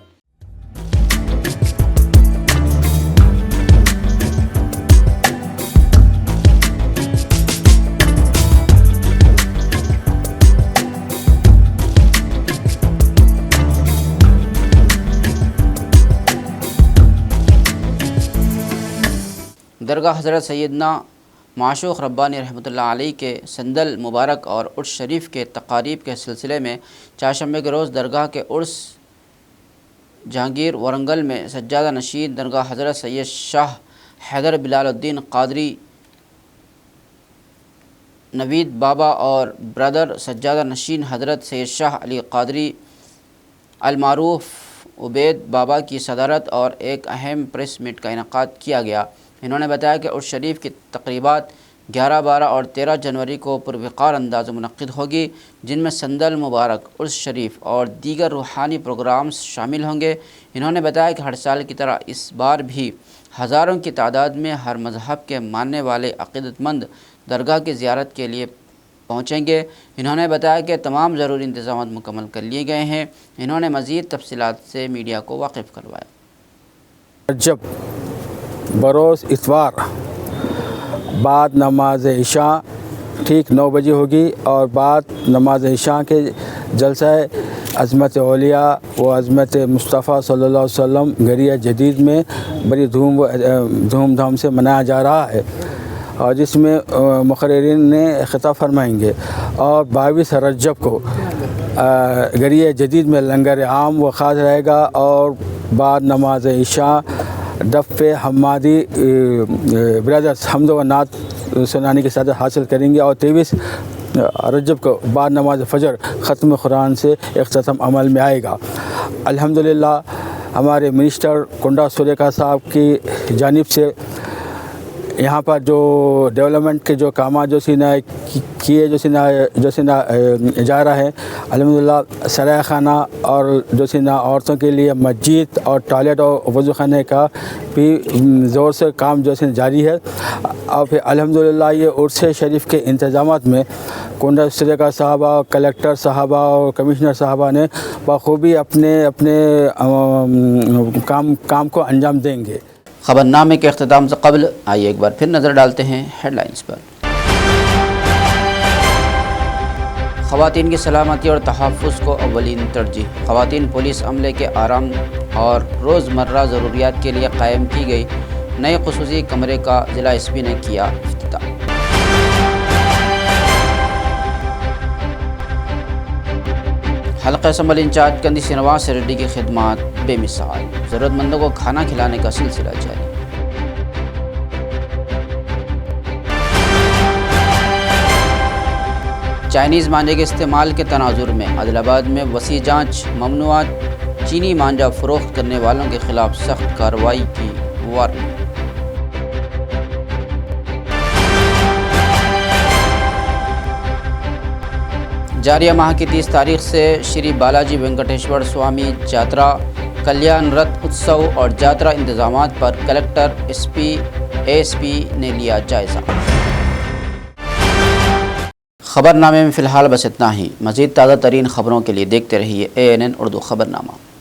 दरगाह हज़रत सैयदना माशूक़ रब्बानी रहमतुल्लाह अलैह के संदल मुबारक और उर्स शरीफ के तकारीब के सिलसिले में चारशंबे के रोज़ दरगाह के उर्स जहांगीर वरंगल में सज्जादा नशीद दरगाह हज़रत सैयद शाह हैदर बिलालुद्दीन क़ादरी नवीद बाबा और ब्रदर सज्जादा नशीन हज़रत सैयद शाह अली क़ादरी अलमारूफ़ उबैद बाबा की सदारत और एक अहम प्रेस मीट का इनेकाद किया गया। इन्होंने बताया कि उर्स शरीफ की तकरीबात 11, 12 और 13 जनवरी को पुरवकार अंदाज़ मुनक़्क़िद होगी, जिनमें संदल मुबारक, उर्स शरीफ और दीगर रूहानी प्रोग्राम्स शामिल होंगे। इन्होंने बताया कि हर साल की तरह इस बार भी हज़ारों की तादाद में हर मज़हब के मानने वाले अक़ीदतमंद दरगाह की ज़ियारत के लिए पहुँचेंगे। इन्होंने बताया कि तमाम ज़रूरी इंतज़ाम मुकम्मल कर लिए गए हैं। इन्होंने मज़ीद तफसीलात से मीडिया को वाकिफ़ करवाया। जब बरोज़ इतवार बाद नमाज इशा ठीक 9 बजे होगी और बाद नमाज इशा के जलसा अज़मत औलिया व अज़मत मुस्तफ़ा सल्लल्लाहु अलैहि वसल्लम गरिया जदीद में बड़ी धूमधाम से मनाया जा रहा है और जिसमें मुक़र्रिरीन ने ख़िताब फरमाएंगे। और 22 रजब को गरिया जदीद में लंगर आम व ख़ास रहेगा और बाद नमाज इशा डफ़ हमादी ब्रदर्स हम्द व नात सुनाने की सादत हासिल करेंगे और 23 रजब को बाद नमाज फ़जर ख़त्म कुरान से इख्तिताम अमल में आएगा। अल्हम्दुलिल्लाह हमारे मिनिस्टर कुंडा सुरेखा साहब की जानिब से यहाँ पर जो डेवलपमेंट के जो काम जो किए जो जा रहा है, अल्हम्दुलिल्लाह सराय खाना और जो औरतों के लिए मस्जिद और टॉयलेट और वज़ू खाने का भी ज़ोर से काम जो जारी है। और फिर अल्हम्दुलिल्लाह ये उर्स शरीफ के इंतज़ामात में कुंडा सुरेखा साहबा, कलेक्टर साहबा और कमिश्नर साहबा ने बखूबी अपने काम को अंजाम देंगे। ख़बरनामे के अख्ताम से कबल आइए एक बार फिर नज़र डालते हैं हेडलाइंस पर। ख़वातीन की सलामती और तहफ़्फ़ुज़ को अव्वलीन तरजीह। ख़वातीन पुलिस अमले के आराम और रोज़मर्रा ज़रूरियात के लिए क़ायम की गई नए ख़ुसूसी कमरे का ज़िला SP ने किया इफ्तिताह। हल्का असम्बल इंचार्ज कंदी श्रीनिवास रेड्डी की खिदमत बेमिसाल। ज़रूरतमंदों को खाना खिलाने का सिलसिला जारी। चाइनीज़ मांझे के इस्तेमाल के तनाजुर में आदिलाबाद में वसी जांच, ममनुआत। चीनी मांझा फ़रोख्त करने वालों के ख़िलाफ़ सख्त कार्रवाई की वार्निंग। जारिया माह की 30 तारीख से श्री बालाजी वेंकटेश्वर स्वामी यात्रा कल्याण रथ उत्सव और यात्रा इंतजामात पर कलेक्टर SP ASP ने लिया जायज़ा। ख़बरनामे में फ़िलहाल बस इतना ही। मज़ीद ताज़ा तरीन ख़बरों के लिए देखते रहिए ANN उर्दू ख़बरनामा।